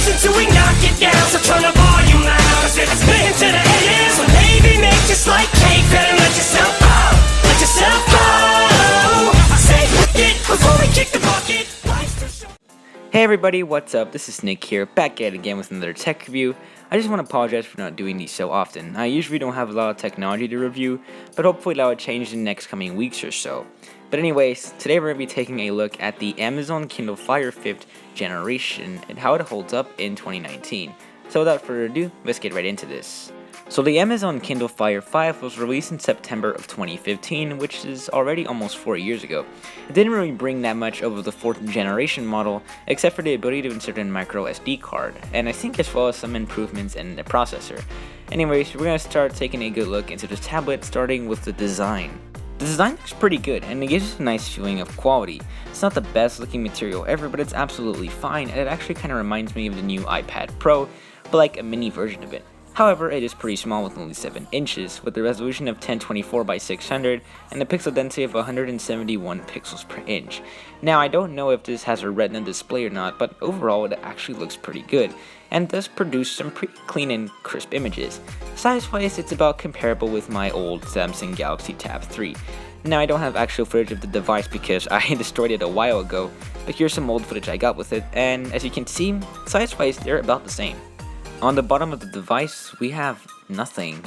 listen to it, knock it down. So turn the volume loud, 'cause it's into the ears. When baby make just like cake, better let yourself go. Let yourself go. I say it before we kick the bucket. Life's too short. Hey everybody, what's up? This is Nick here, back at it again with another tech review. I just want to apologize for not doing these so often. I usually don't have a lot of technology to review, but hopefully that will change in the next coming weeks or so. But anyways, today we're going to be taking a look at the Amazon Kindle Fire 5th generation and how it holds up in 2019. So without further ado, let's get right into this. So the Amazon Kindle Fire 5 was released in September of 2015, which is already almost 4 years ago. It didn't really bring that much over the 4th generation model, except for the ability to insert a micro SD card, and I think as well as some improvements in the processor. Anyways, we're going to start taking a good look into this tablet, starting with the design. The design looks pretty good, and it gives us a nice feeling of quality. It's not the best looking material ever, but it's absolutely fine, and it actually kind of reminds me of the new iPad Pro, but like a mini version of it. However, it is pretty small with only 7 inches, with a resolution of 1024 by 600 and a pixel density of 171 pixels per inch. Now, I don't know if this has a Retina display or not, but overall it actually looks pretty good, and does produce some pretty clean and crisp images. Size-wise, it's about comparable with my old Samsung Galaxy Tab 3. Now, I don't have actual footage of the device because I destroyed it a while ago, but here's some old footage I got with it, and as you can see, size-wise, they're about the same. On the bottom of the device, we have nothing.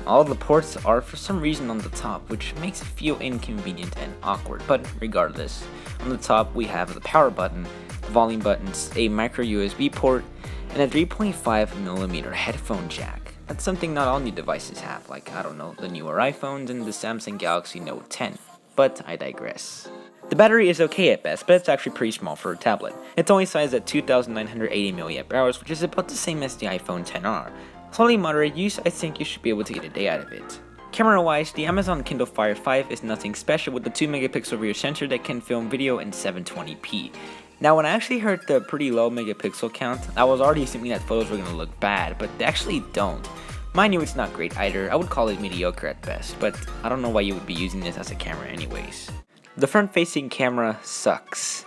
All the ports are for some reason on the top, which makes it feel inconvenient and awkward, but regardless. On the top, we have the power button, volume buttons, a micro USB port, and a 3.5mm headphone jack. That's something not all new devices have, like, I don't know, the newer iPhones and the Samsung Galaxy Note 10, but I digress. The battery is okay at best, but it's actually pretty small for a tablet. It's only sized at 2980 mAh, which is about the same as the iPhone XR. Slightly moderate use, I think you should be able to get a day out of it. Camera wise, the Amazon Kindle Fire 5 is nothing special with the 2 megapixel rear sensor that can film video in 720p. Now when I actually heard the pretty low megapixel count, I was already assuming that photos were going to look bad, but they actually don't. Mind you, it's not great either. I would call it mediocre at best, but I don't know why you would be using this as a camera anyways. The front-facing camera sucks.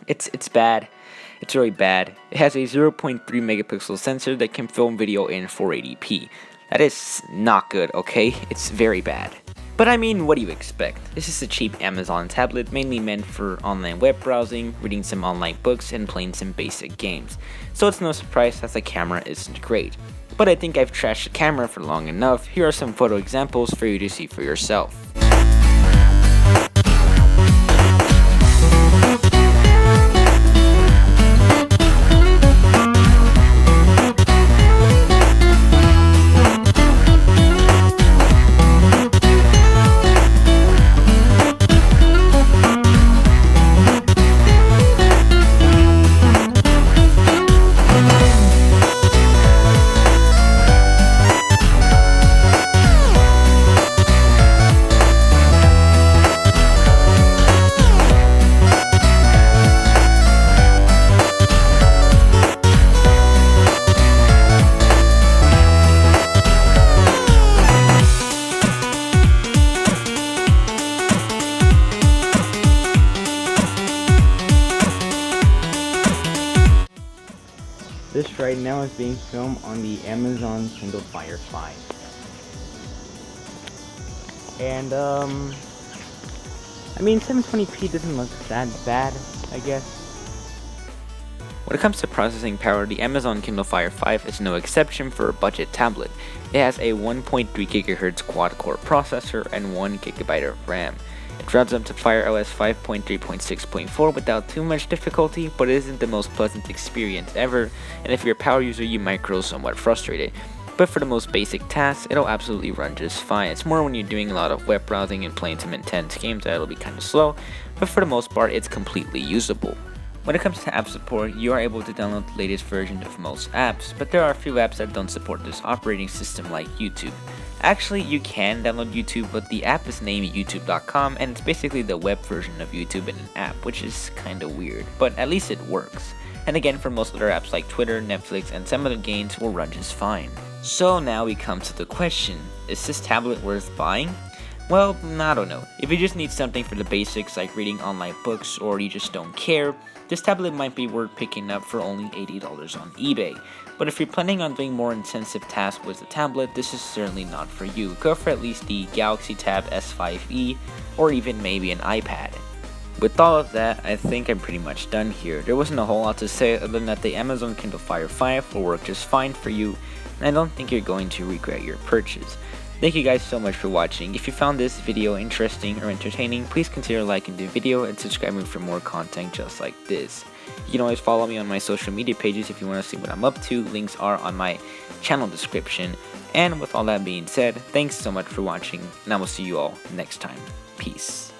It's bad. It's really bad. It has a 0.3 megapixel sensor that can film video in 480p. That is not good, okay? It's very bad. But I mean, what do you expect? This is a cheap Amazon tablet mainly meant for online web browsing, reading some online books, and playing some basic games. So it's no surprise that the camera isn't great. But I think I've trashed the camera for long enough. Here are some photo examples for you to see for yourself. This right now is being filmed on the Amazon Kindle Fire 5. And, I mean, 720p doesn't look that bad, I guess. When it comes to processing power, the Amazon Kindle Fire 5 is no exception for a budget tablet. It has a 1.3 GHz quad-core processor and 1 GB of RAM. It runs up to Fire OS 5.3.6.4 without too much difficulty, but it isn't the most pleasant experience ever, and if you're a power user you might grow somewhat frustrated. But for the most basic tasks, it'll absolutely run just fine. It's more when you're doing a lot of web browsing and playing some intense games that it'll be kinda slow, but for the most part it's completely usable. When it comes to app support, you are able to download the latest version of most apps, but there are a few apps that don't support this operating system like YouTube. Actually, you can download YouTube, but the app is named youtube.com and it's basically the web version of YouTube in an app, which is kinda weird, but at least it works. And again, for most other apps like Twitter, Netflix, and some other games will run just fine. So now we come to the question, is this tablet worth buying? Well, I don't know. If you just need something for the basics like reading online books or you just don't care, this tablet might be worth picking up for only $80 on eBay. But if you're planning on doing more intensive tasks with the tablet, this is certainly not for you. Go for at least the Galaxy Tab S5e or even maybe an iPad. With all of that, I think I'm pretty much done here. There wasn't a whole lot to say other than that the Amazon Kindle Fire 5 will work just fine for you, and I don't think you're going to regret your purchase. Thank you guys so much for watching. If you found this video interesting or entertaining, please consider liking the video and subscribing for more content just like this. You can always follow me on my social media pages if you want to see what I'm up to. Links are on my channel description. And with all that being said, thanks so much for watching, and I will see you all next time. Peace.